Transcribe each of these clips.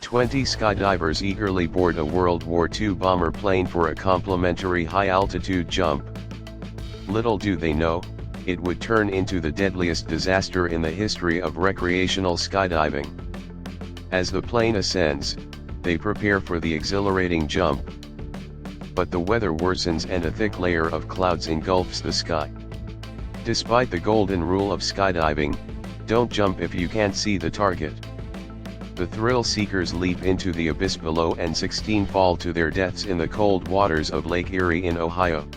20 skydivers eagerly board a World War II bomber plane for a complimentary high-altitude jump. Little do they know, it would turn into the deadliest disaster in the history of recreational skydiving. As the plane ascends, they prepare for the exhilarating jump. But the weather worsens and a thick layer of clouds engulfs the sky. Despite the golden rule of skydiving, don't jump if you can't see the target. The thrill seekers leap into the abyss below and 16 fall to their deaths in the cold waters of Lake Erie in Ohio.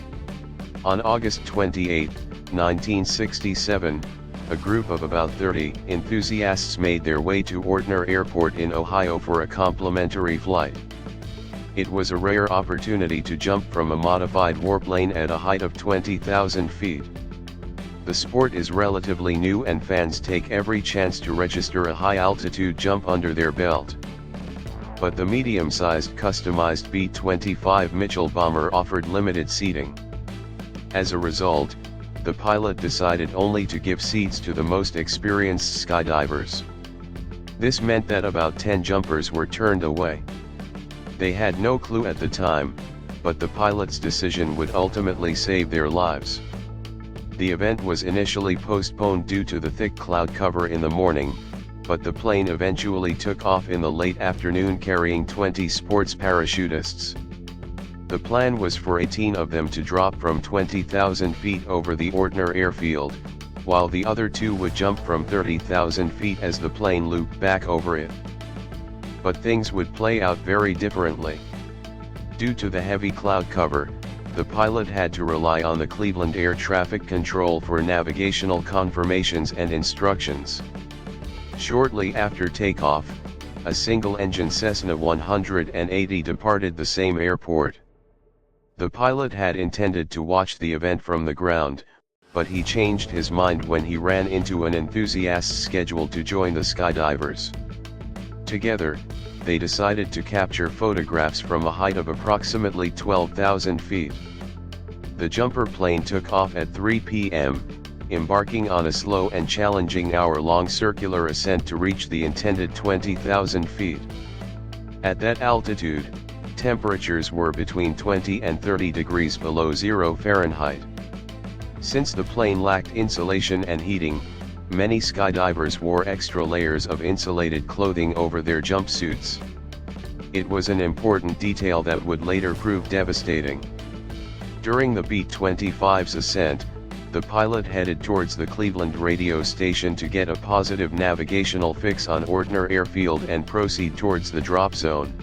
On August 28, 1967, a group of about 30 enthusiasts made their way to Ortner Airport in Ohio for a complimentary flight. It was a rare opportunity to jump from a modified warplane at a height of 20,000 feet. The sport is relatively new and fans take every chance to register a high-altitude jump under their belt. But the medium-sized customized B-25 Mitchell bomber offered limited seating. As a result, the pilot decided only to give seats to the most experienced skydivers. This meant that about 10 jumpers were turned away. They had no clue at the time, but the pilot's decision would ultimately save their lives. The event was initially postponed due to the thick cloud cover in the morning, but the plane eventually took off in the late afternoon carrying 20 sports parachutists. The plan was for 18 of them to drop from 20,000 feet over the Ortner airfield, while the other 2 would jump from 30,000 feet as the plane looped back over it. But things would play out very differently. Due to the heavy cloud cover, the pilot had to rely on the Cleveland Air Traffic Control for navigational confirmations and instructions. Shortly after takeoff, a single-engine Cessna 180 departed the same airport. The pilot had intended to watch the event from the ground, but he changed his mind when he ran into an enthusiast scheduled to join the skydivers. Together, they decided to capture photographs from a height of approximately 12,000 feet. The jumper plane took off at 3 p.m., embarking on a slow and challenging hour-long circular ascent to reach the intended 20,000 feet. At that altitude, temperatures were between 20 and 30 degrees below 0 Fahrenheit. Since the plane lacked insulation and heating, many skydivers wore extra layers of insulated clothing over their jumpsuits. It was an important detail that would later prove devastating. During the B-25's ascent, the pilot headed towards the Cleveland radio station to get a positive navigational fix on Ortner Airfield and proceed towards the drop zone.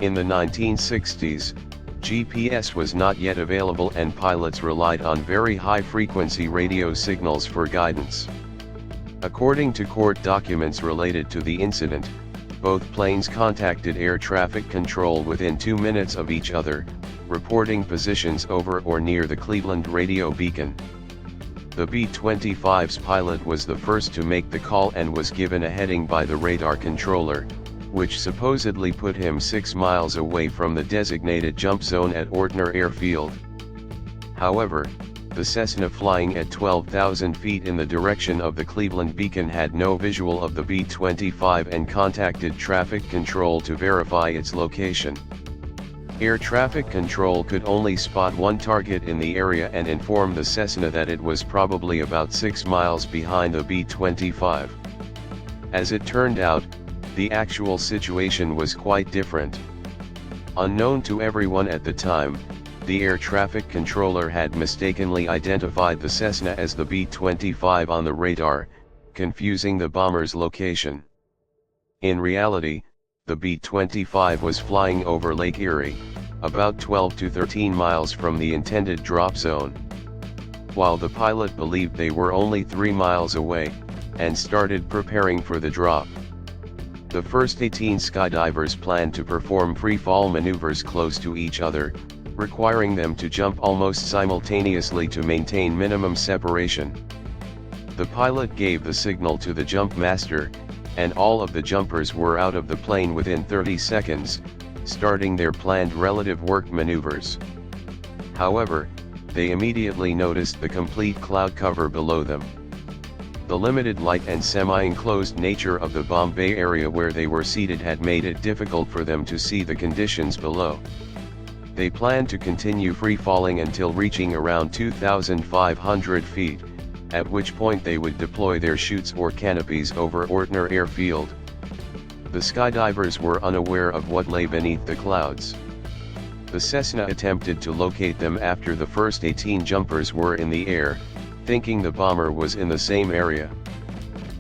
In the 1960s, GPS was not yet available and pilots relied on very high-frequency radio signals for guidance. According to court documents related to the incident, both planes contacted air traffic control within 2 minutes of each other, reporting positions over or near the Cleveland radio beacon. The B-25's pilot was the first to make the call and was given a heading by the radar controller, which supposedly put him 6 miles away from the designated jump zone at Ortner Airfield. However, the Cessna flying at 12,000 feet in the direction of the Cleveland beacon had no visual of the B-25 and contacted traffic control to verify its location. Air traffic control could only spot one target in the area and inform the Cessna that it was probably about 6 miles behind the B-25. As it turned out, the actual situation was quite different. Unknown to everyone at the time, the air traffic controller had mistakenly identified the Cessna as the B-25 on the radar, confusing the bomber's location. In reality, the B-25 was flying over Lake Erie, about 12 to 13 miles from the intended drop zone. While the pilot believed they were only 3 miles away, and started preparing for the drop. The first 18 skydivers planned to perform free-fall maneuvers close to each other, requiring them to jump almost simultaneously to maintain minimum separation. The pilot gave the signal to the jump master, and all of the jumpers were out of the plane within 30 seconds, starting their planned relative work maneuvers. However, they immediately noticed the complete cloud cover below them. The limited light and semi-enclosed nature of the bomb bay area where they were seated had made it difficult for them to see the conditions below. They planned to continue free-falling until reaching around 2,500 feet, at which point they would deploy their chutes or canopies over Ortner Airfield. The skydivers were unaware of what lay beneath the clouds. The Cessna attempted to locate them after the first 18 jumpers were in the air, thinking the bomber was in the same area.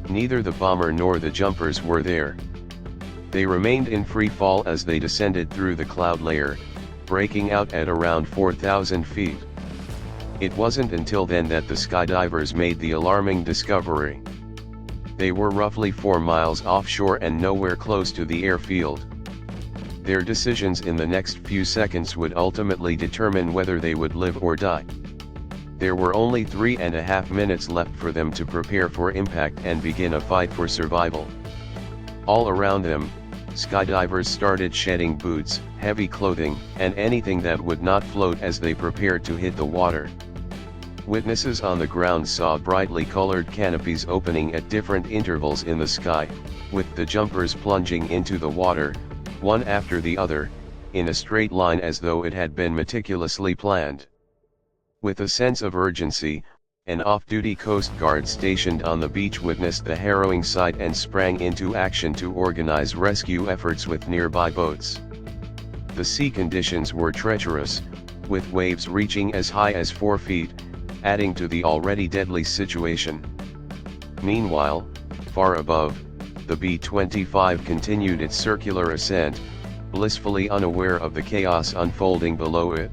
Neither the bomber nor the jumpers were there. They remained in free fall as they descended through the cloud layer, breaking out at around 4,000 feet. It wasn't until then that the skydivers made the alarming discovery. They were roughly 4 miles offshore and nowhere close to the airfield. Their decisions in the next few seconds would ultimately determine whether they would live or die. There were only 3.5 minutes left for them to prepare for impact and begin a fight for survival. All around them, skydivers started shedding boots, heavy clothing, and anything that would not float as they prepared to hit the water. Witnesses on the ground saw brightly colored canopies opening at different intervals in the sky, with the jumpers plunging into the water, one after the other, in a straight line as though it had been meticulously planned. With a sense of urgency, an off-duty Coast Guard stationed on the beach witnessed the harrowing sight and sprang into action to organize rescue efforts with nearby boats. The sea conditions were treacherous, with waves reaching as high as 4 feet, adding to the already deadly situation. Meanwhile, far above, the B-25 continued its circular ascent, blissfully unaware of the chaos unfolding below it.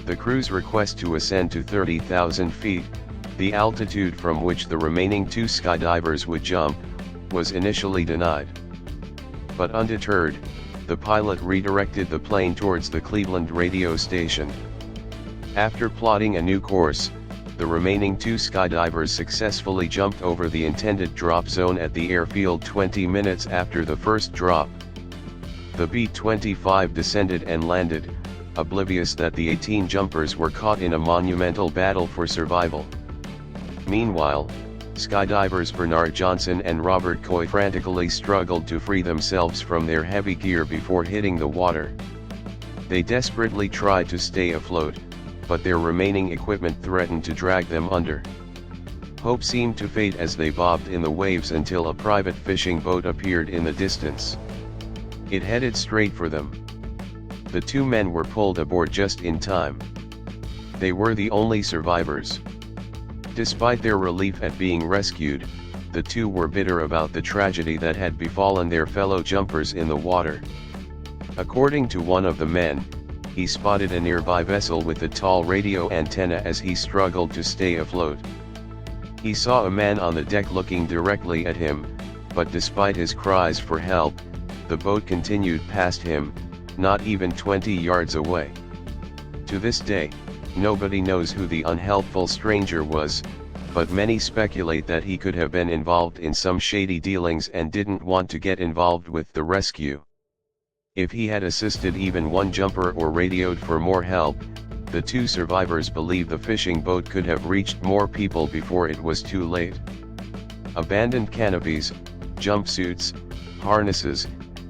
The crew's request to ascend to 30,000 feet, the altitude from which the remaining 2 skydivers would jump, was initially denied. But undeterred, the pilot redirected the plane towards the Cleveland radio station. After plotting a new course, the remaining 2 skydivers successfully jumped over the intended drop zone at the airfield 20 minutes after the first drop. The B-25 descended and landed, oblivious that the 18 jumpers were caught in a monumental battle for survival. Meanwhile, skydivers Bernard Johnson and Robert Coy frantically struggled to free themselves from their heavy gear before hitting the water. They desperately tried to stay afloat, but their remaining equipment threatened to drag them under. Hope seemed to fade as they bobbed in the waves until a private fishing boat appeared in the distance. It headed straight for them. The 2 men were pulled aboard just in time. They were the only survivors. Despite their relief at being rescued, the 2 were bitter about the tragedy that had befallen their fellow jumpers in the water. According to one of the men, he spotted a nearby vessel with a tall radio antenna as he struggled to stay afloat. He saw a man on the deck looking directly at him, but despite his cries for help, the boat continued past him, not even 20 yards away. To this day, nobody knows who the unhelpful stranger was, but many speculate that he could have been involved in some shady dealings and didn't want to get involved with the rescue. If he had assisted even one jumper or radioed for more help, the 2 survivors believe the fishing boat could have reached more people before it was too late. Abandoned canopies, jumpsuits, harnesses,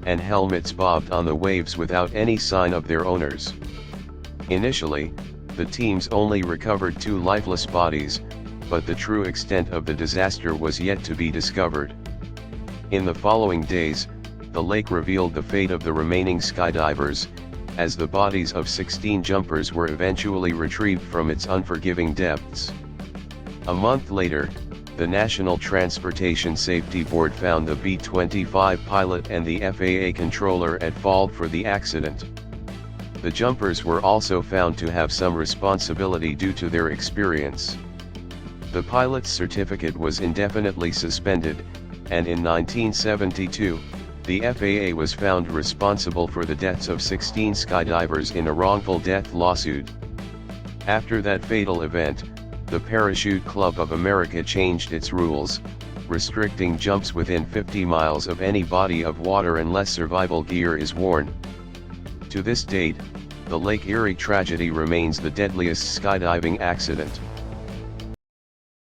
and helmets bobbed on the waves without any sign of their owners. Initially, the teams only recovered 2 lifeless bodies, but the true extent of the disaster was yet to be discovered. In the following days, the lake revealed the fate of the remaining skydivers, as the bodies of 16 jumpers were eventually retrieved from its unforgiving depths. A month later, the National Transportation Safety Board found the B-25 pilot and the FAA controller at fault for the accident. The jumpers were also found to have some responsibility due to their experience. The pilot's certificate was indefinitely suspended, and in 1972, the FAA was found responsible for the deaths of 16 skydivers in a wrongful death lawsuit. After that fatal event, the Parachute Club of America changed its rules, restricting jumps within 50 miles of any body of water unless survival gear is worn. To this date, the Lake Erie tragedy remains the deadliest skydiving accident.